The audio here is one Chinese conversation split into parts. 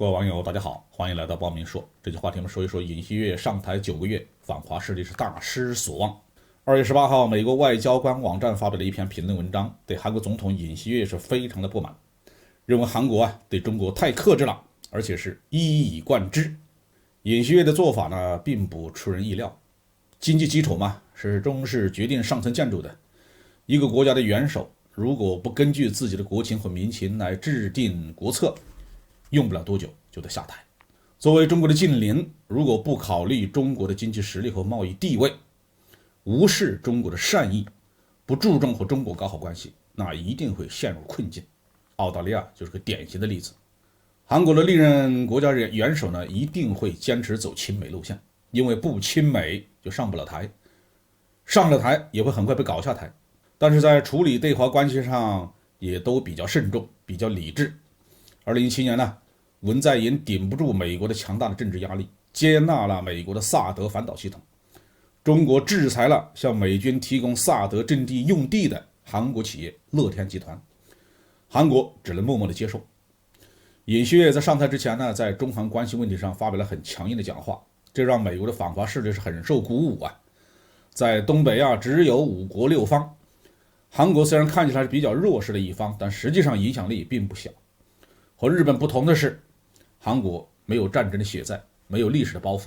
各位网友，大家好，欢迎来到报明说。这期话题我们说一说尹锡悦上台9个月，反华势力是大失所望。2月18号，美国外交官网站发表了一篇评论文章，对韩国总统尹锡悦是非常的不满，认为韩国对中国太克制了，而且是一以贯之。尹锡悦的做法呢，并不出人意料。经济基础嘛，始终是决定上层建筑的。一个国家的元首如果不根据自己的国情和民情来制定国策，用不了多久就得下台。作为中国的近邻，如果不考虑中国的经济实力和贸易地位，无视中国的善意，不注重和中国搞好关系，那一定会陷入困境。澳大利亚就是个典型的例子。韩国的历任国家元首呢，一定会坚持走亲美路线，因为不亲美就上不了台，上了台也会很快被搞下台。但是在处理对华关系上也都比较慎重，比较理智。2017年呢，文在寅顶不住美国的强大的政治压力，接纳了美国的萨德反导系统。中国制裁了向美军提供萨德阵地用地的韩国企业乐天集团，韩国只能默默的接受。尹锡悦在上台之前呢，在中韩关系问题上发表了很强硬的讲话，这让美国的反华势力是很受鼓舞啊。在东北亚只有5国6方，韩国虽然看起来是比较弱势的一方，但实际上影响力并不小。和日本不同的是，韩国没有战争的血债，没有历史的包袱，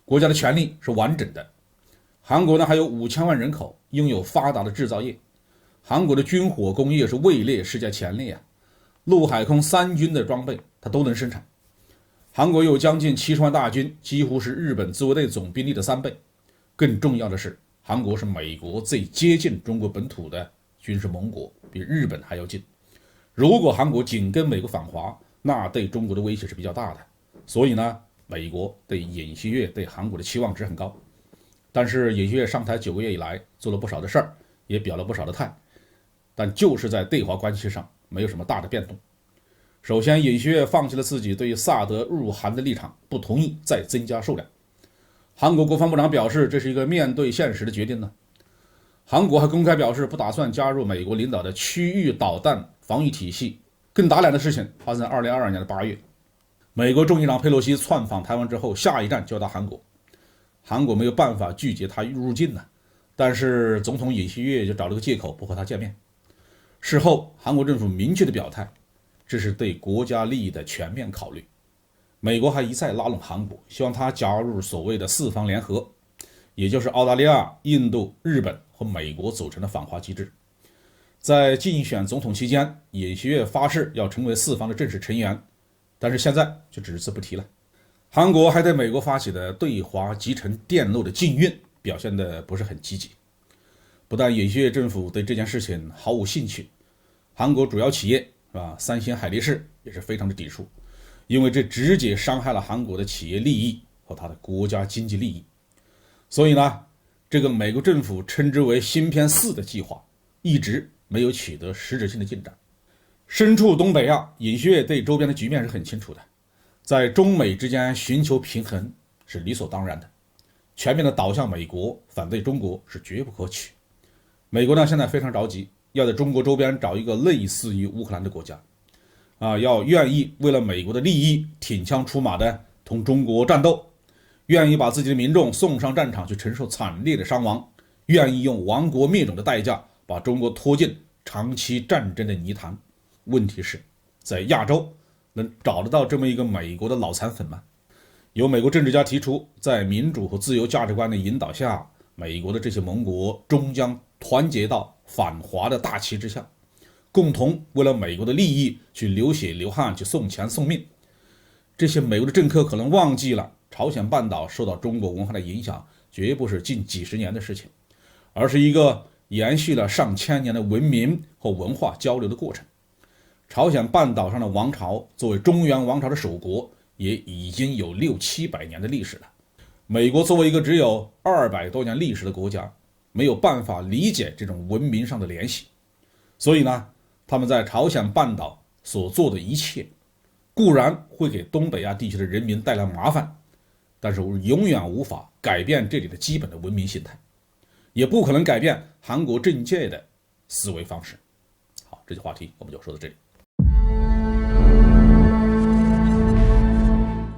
国家的权力是完整的。韩国呢还有5000万人口，拥有发达的制造业，韩国的军火工业是位列世界前列啊，陆海空3军的装备它都能生产。韩国有将近70万大军，几乎是日本自卫队总兵力的3倍。更重要的是，韩国是美国最接近中国本土的军事盟国，比日本还要近。如果韩国紧跟美国反华，那对中国的威胁是比较大的。所以呢，美国对尹锡悦对韩国的期望值很高。但是尹锡悦上台9个月以来，做了不少的事儿，也表了不少的态，但就是在对华关系上没有什么大的变动。首先，尹锡悦放弃了自己对萨德入韩的立场，不同意再增加数量。韩国国防部长表示，这是一个面对现实的决定呢。韩国还公开表示不打算加入美国领导的区域导弹防御体系。更打脸的事情发生在2022年的8月，美国众议长佩洛西窜访台湾之后，下一站就要到韩国。韩国没有办法拒绝他入境呢，但是总统尹锡悦就找了个借口不和他见面。事后，韩国政府明确的表态，这是对国家利益的全面考虑。美国还一再拉拢韩国，希望他加入所谓的4方联合，也就是澳大利亚、印度、日本和美国组成的反华机制。在竞选总统期间，尹锡悦发誓要成为4方的正式成员，但是现在就只字不提了。韩国还对美国发起的对华集成电路的禁运表现得不是很积极。不但尹锡悦政府对这件事情毫无兴趣，韩国主要企业三星、海力士也是非常的抵触，因为这直接伤害了韩国的企业利益和他的国家经济利益。所以呢，这个美国政府称之为芯片4的计划一直没有取得实质性的进展。身处东北亚，尹锡悦对周边的局面是很清楚的，在中美之间寻求平衡是理所当然的，全面的倒向美国，反对中国是绝不可取。美国呢现在非常着急，要在中国周边找一个类似于乌克兰的国家要愿意为了美国的利益挺枪出马的同中国战斗，愿意把自己的民众送上战场去承受惨烈的伤亡，愿意用亡国灭种的代价把中国拖进长期战争的泥潭。问题是，在亚洲能找得到这么一个美国的脑残粉吗？有美国政治家提出，在民主和自由价值观的引导下，美国的这些盟国终将团结到反华的大旗之下，共同为了美国的利益去流血流汗，去送钱送命。这些美国的政客可能忘记了，朝鲜半岛受到中国文化的影响绝不是近几十年的事情，而是一个延续了上千年的文明和文化交流的过程。朝鲜半岛上的王朝作为中原王朝的首国，也已经有600-700年的历史了。美国作为一个只有200多年历史的国家，没有办法理解这种文明上的联系。所以呢，他们在朝鲜半岛所做的一切，固然会给东北亚地区的人民带来麻烦，但是永远无法改变这里的基本的文明形态，也不可能改变韩国政界的思维方式。好，这期话题我们就说到这里。